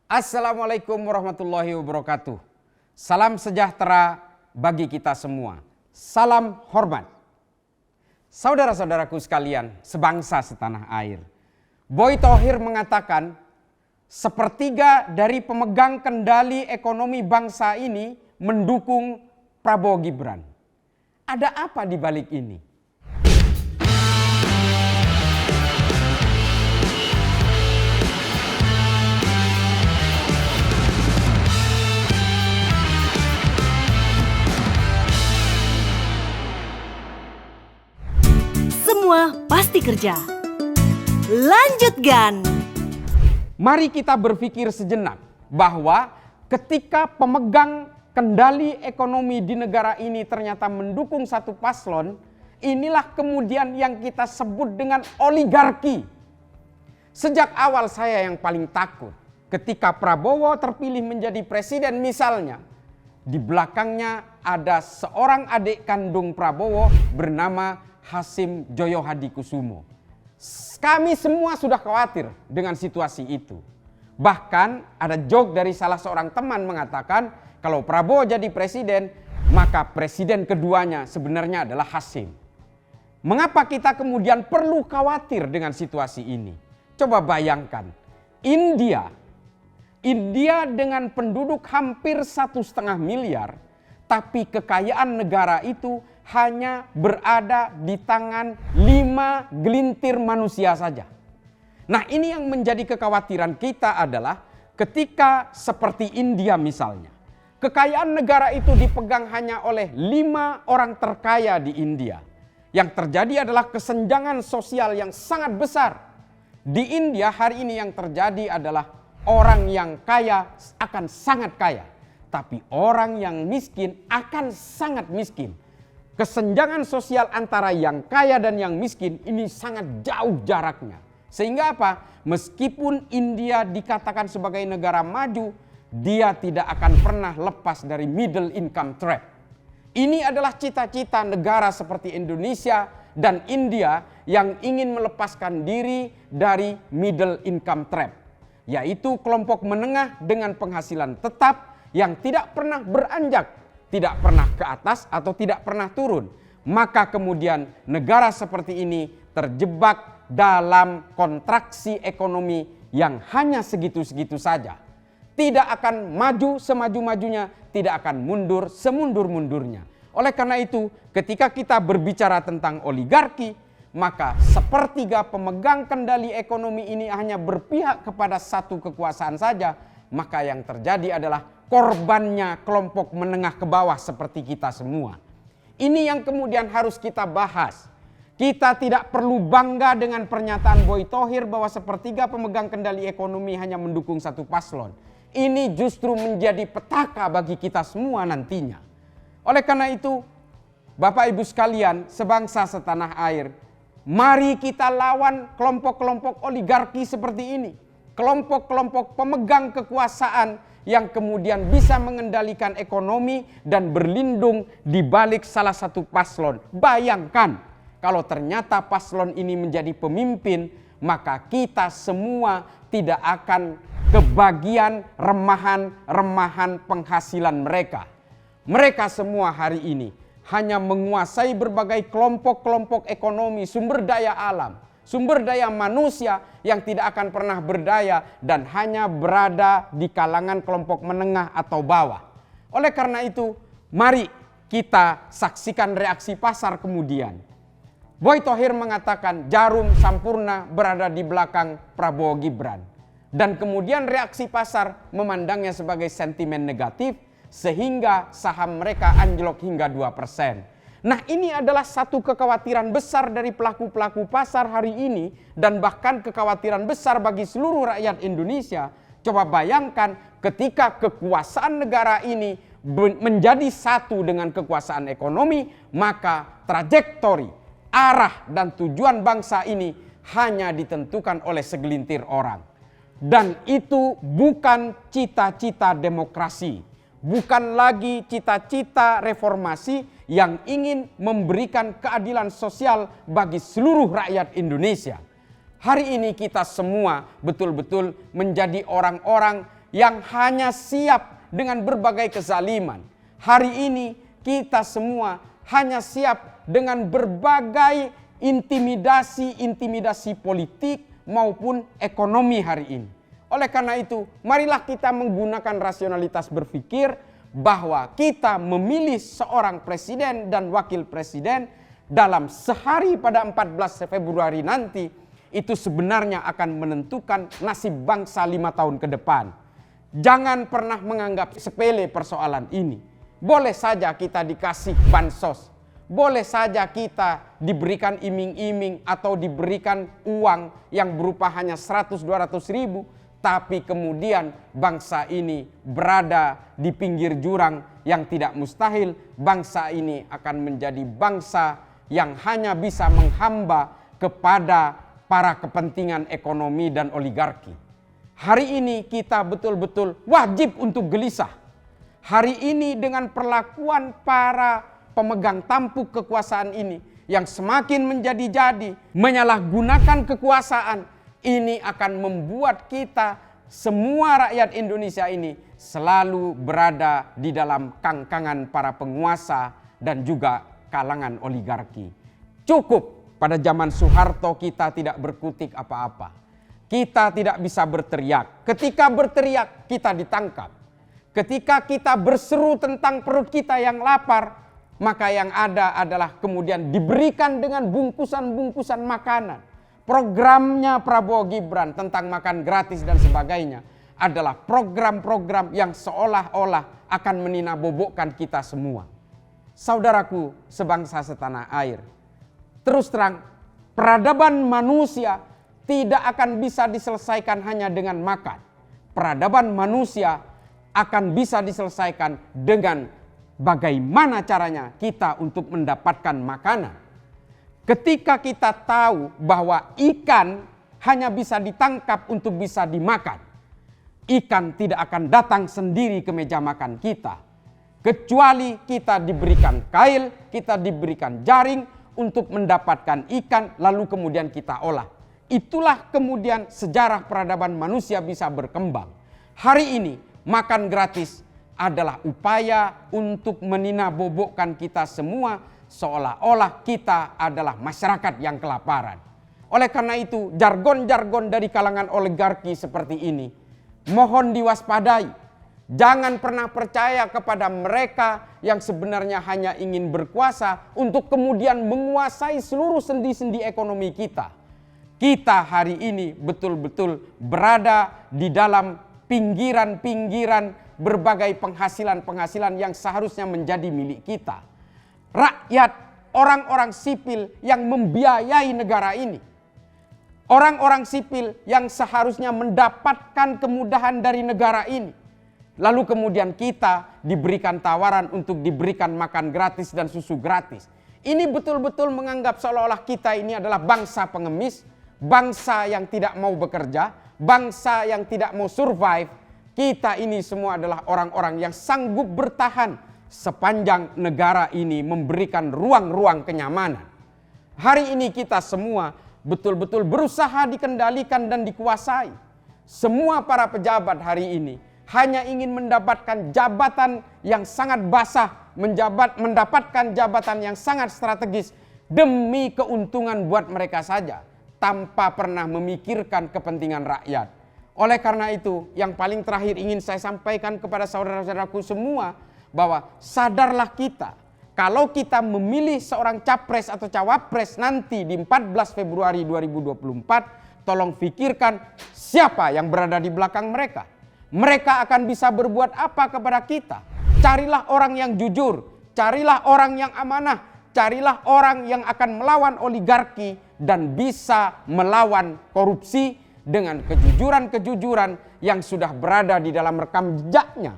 Assalamualaikum warahmatullahi wabarakatuh. Salam sejahtera bagi kita semua. Salam hormat. Saudara-saudaraku sekalian, sebangsa setanah air. Boy Thohir mengatakan, sepertiga dari pemegang kendali ekonomi bangsa ini mendukung Prabowo Gibran. Ada apa di balik ini? Semua pasti kerja. Lanjutkan. Mari kita berpikir sejenak bahwa ketika pemegang kendali ekonomi di negara ini ternyata mendukung satu paslon, inilah kemudian yang kita sebut dengan oligarki. Sejak awal saya yang paling takut ketika Prabowo terpilih menjadi presiden misalnya, di belakangnya ada seorang adik kandung Prabowo bernama Hasyim Joyo Hadikusumo. Kami semua sudah khawatir dengan situasi itu. Bahkan ada joke dari salah seorang teman mengatakan kalau Prabowo jadi presiden, maka presiden keduanya sebenarnya adalah Hasyim. Mengapa kita kemudian perlu khawatir dengan situasi ini? Coba bayangkan, India dengan penduduk hampir 1,5 miliar, tapi kekayaan negara itu hanya berada di tangan 5 gelintir manusia saja. Nah, ini yang menjadi kekhawatiran kita adalah ketika seperti India misalnya. Kekayaan negara itu dipegang hanya oleh 5 orang terkaya di India. Yang terjadi adalah kesenjangan sosial yang sangat besar. Di India hari ini yang terjadi adalah orang yang kaya akan sangat kaya. Tapi orang yang miskin akan sangat miskin. Kesenjangan sosial antara yang kaya dan yang miskin ini sangat jauh jaraknya. Sehingga apa? Meskipun India dikatakan sebagai negara maju, dia tidak akan pernah lepas dari middle income trap. Ini adalah cita-cita negara seperti Indonesia dan India yang ingin melepaskan diri dari middle income trap. Yaitu kelompok menengah dengan penghasilan tetap yang tidak pernah beranjak, tidak pernah ke atas atau tidak pernah turun. Maka kemudian negara seperti ini terjebak dalam kontraksi ekonomi yang hanya segitu-segitu saja. Tidak akan maju semaju-majunya, tidak akan mundur semundur-mundurnya. Oleh karena itu, ketika kita berbicara tentang oligarki, maka sepertiga pemegang kendali ekonomi ini hanya berpihak kepada satu kekuasaan saja, maka yang terjadi adalah korbannya kelompok menengah ke bawah seperti kita semua. Ini yang kemudian harus kita bahas. Kita tidak perlu bangga dengan pernyataan Boy Thohir bahwa sepertiga pemegang kendali ekonomi hanya mendukung satu paslon. Ini justru menjadi petaka bagi kita semua nantinya. Oleh karena itu, Bapak Ibu sekalian, sebangsa setanah air, mari kita lawan kelompok-kelompok oligarki seperti ini. Kelompok-kelompok pemegang kekuasaan yang kemudian bisa mengendalikan ekonomi dan berlindung di balik salah satu paslon. Bayangkan kalau ternyata paslon ini menjadi pemimpin, maka kita semua tidak akan kebagian remahan-remahan penghasilan mereka. Mereka semua hari ini hanya menguasai berbagai kelompok-kelompok ekonomi, sumber daya alam, sumber daya manusia yang tidak akan pernah berdaya dan hanya berada di kalangan kelompok menengah atau bawah. Oleh karena itu, mari kita saksikan reaksi pasar kemudian. Boy Thohir mengatakan jarum sampurna berada di belakang Prabowo Gibran. Dan kemudian reaksi pasar memandangnya sebagai sentimen negatif sehingga saham mereka anjlok hingga 2%. Nah, ini adalah satu kekhawatiran besar dari pelaku-pelaku pasar hari ini dan bahkan kekhawatiran besar bagi seluruh rakyat Indonesia. Coba bayangkan ketika kekuasaan negara ini menjadi satu dengan kekuasaan ekonomi, maka trajektori, arah dan tujuan bangsa ini hanya ditentukan oleh segelintir orang. Dan itu bukan cita-cita demokrasi, bukan lagi cita-cita reformasi yang ingin memberikan keadilan sosial bagi seluruh rakyat Indonesia. Hari ini kita semua betul-betul menjadi orang-orang yang hanya siap dengan berbagai kezaliman. Hari ini kita semua hanya siap dengan berbagai intimidasi politik maupun ekonomi hari ini. Oleh karena itu, marilah kita menggunakan rasionalitas berpikir bahwa kita memilih seorang presiden dan wakil presiden dalam sehari pada 14 Februari nanti, itu sebenarnya akan menentukan nasib bangsa 5 tahun ke depan. Jangan pernah menganggap sepele persoalan ini. Boleh saja kita dikasih bansos, boleh saja kita diberikan iming-iming atau diberikan uang yang berupa hanya 100-200 ribu, tapi kemudian bangsa ini berada di pinggir jurang yang tidak mustahil. Bangsa ini akan menjadi bangsa yang hanya bisa menghamba kepada para kepentingan ekonomi dan oligarki. Hari ini kita betul-betul wajib untuk gelisah. Hari ini dengan perlakuan para pemegang tampuk kekuasaan ini yang semakin menjadi-jadi, menyalahgunakan kekuasaan, ini akan membuat kita semua rakyat Indonesia ini selalu berada di dalam kangkangan para penguasa dan juga kalangan oligarki. Cukup pada zaman Soeharto kita tidak berkutik apa-apa. Kita tidak bisa berteriak. Ketika berteriak kita ditangkap. Ketika kita berseru tentang perut kita yang lapar, maka yang ada adalah kemudian diberikan dengan bungkusan-bungkusan makanan. Programnya Prabowo Gibran tentang makan gratis dan sebagainya adalah program-program yang seolah-olah akan meninabobokan kita semua. Saudaraku sebangsa setanah air, terus terang, peradaban manusia tidak akan bisa diselesaikan hanya dengan makan. Peradaban manusia akan bisa diselesaikan dengan bagaimana caranya kita untuk mendapatkan makanan. Ketika kita tahu bahwa ikan hanya bisa ditangkap untuk bisa dimakan, ikan tidak akan datang sendiri ke meja makan kita. Kecuali kita diberikan kail, kita diberikan jaring untuk mendapatkan ikan, lalu kemudian kita olah. Itulah kemudian sejarah peradaban manusia bisa berkembang. Hari ini makan gratis adalah upaya untuk meninabobokkan kita semua, seolah-olah kita adalah masyarakat yang kelaparan. Oleh karena itu, jargon-jargon dari kalangan oligarki seperti ini mohon diwaspadai. Jangan pernah percaya kepada mereka yang sebenarnya hanya ingin berkuasa untuk kemudian menguasai seluruh sendi-sendi ekonomi kita. Kita hari ini betul-betul berada di dalam pinggiran-pinggiran berbagai penghasilan-penghasilan yang seharusnya menjadi milik kita. Rakyat, orang-orang sipil yang membiayai negara ini. Orang-orang sipil yang seharusnya mendapatkan kemudahan dari negara ini. Lalu kemudian kita diberikan tawaran untuk diberikan makan gratis dan susu gratis. Ini betul-betul menganggap seolah-olah kita ini adalah bangsa pengemis, bangsa yang tidak mau bekerja, bangsa yang tidak mau survive. Kita ini semua adalah orang-orang yang sanggup bertahan sepanjang negara ini memberikan ruang-ruang kenyamanan. Hari ini kita semua betul-betul berusaha dikendalikan dan dikuasai. Semua para pejabat hari ini hanya ingin mendapatkan jabatan yang sangat basah, mendapatkan jabatan yang sangat strategis demi keuntungan buat mereka saja, tanpa pernah memikirkan kepentingan rakyat. Oleh karena itu, yang paling terakhir ingin saya sampaikan kepada saudara-saudaraku semua, bahwa sadarlah kita, kalau kita memilih seorang capres atau cawapres nanti di 14 Februari 2024, tolong pikirkan siapa yang berada di belakang mereka. Mereka akan bisa berbuat apa kepada kita. Carilah orang yang jujur, carilah orang yang amanah, carilah orang yang akan melawan oligarki dan bisa melawan korupsi dengan kejujuran-kejujuran yang sudah berada di dalam rekam jejaknya.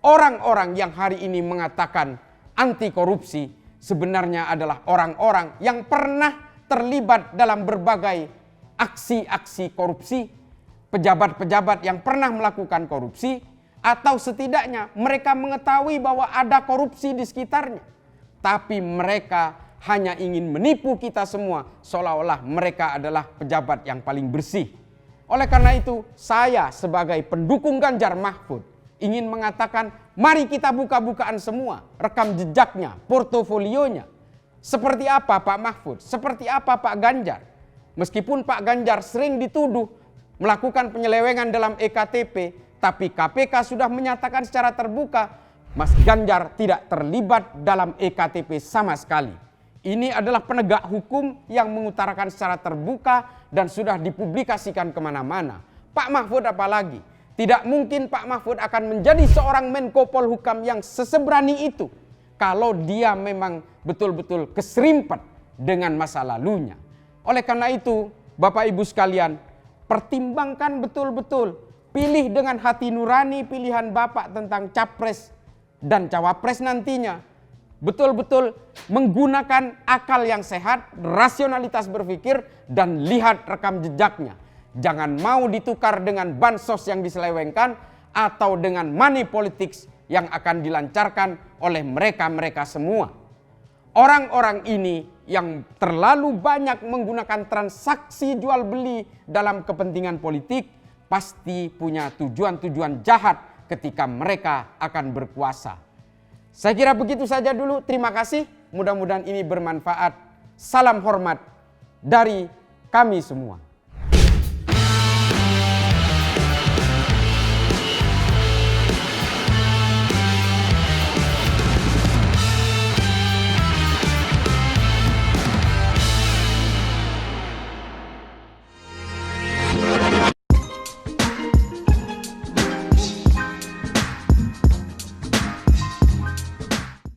Orang-orang yang hari ini mengatakan anti korupsi sebenarnya adalah orang-orang yang pernah terlibat dalam berbagai aksi-aksi korupsi, pejabat-pejabat yang pernah melakukan korupsi, atau setidaknya mereka mengetahui bahwa ada korupsi di sekitarnya. Tapi mereka hanya ingin menipu kita semua seolah-olah mereka adalah pejabat yang paling bersih. Oleh karena itu, saya sebagai pendukung Ganjar Mahfud ingin mengatakan, mari kita buka-bukaan semua rekam jejaknya, portofolionya. Seperti apa Pak Mahfud? Seperti apa Pak Ganjar? Meskipun Pak Ganjar sering dituduh melakukan penyelewengan dalam EKTP, tapi KPK sudah menyatakan secara terbuka, Mas Ganjar tidak terlibat dalam EKTP sama sekali. Ini adalah penegak hukum yang mengutarakan secara terbuka dan sudah dipublikasikan kemana-mana. Pak Mahfud apalagi? Tidak mungkin Pak Mahfud akan menjadi seorang Menko Polhukam yang seseberani itu kalau dia memang betul-betul keserimpet dengan masa lalunya. Oleh karena itu, Bapak Ibu sekalian, pertimbangkan betul-betul. Pilih dengan hati nurani pilihan Bapak tentang capres dan cawapres nantinya. Betul-betul menggunakan akal yang sehat, rasionalitas berpikir, dan lihat rekam jejaknya. Jangan mau ditukar dengan bansos yang diselewengkan atau dengan money politics yang akan dilancarkan oleh mereka-mereka semua. Orang-orang ini yang terlalu banyak menggunakan transaksi jual beli dalam kepentingan politik pasti punya tujuan-tujuan jahat ketika mereka akan berkuasa. Saya kira begitu saja dulu. Terima kasih. Mudah-mudahan ini bermanfaat. Salam hormat dari kami semua.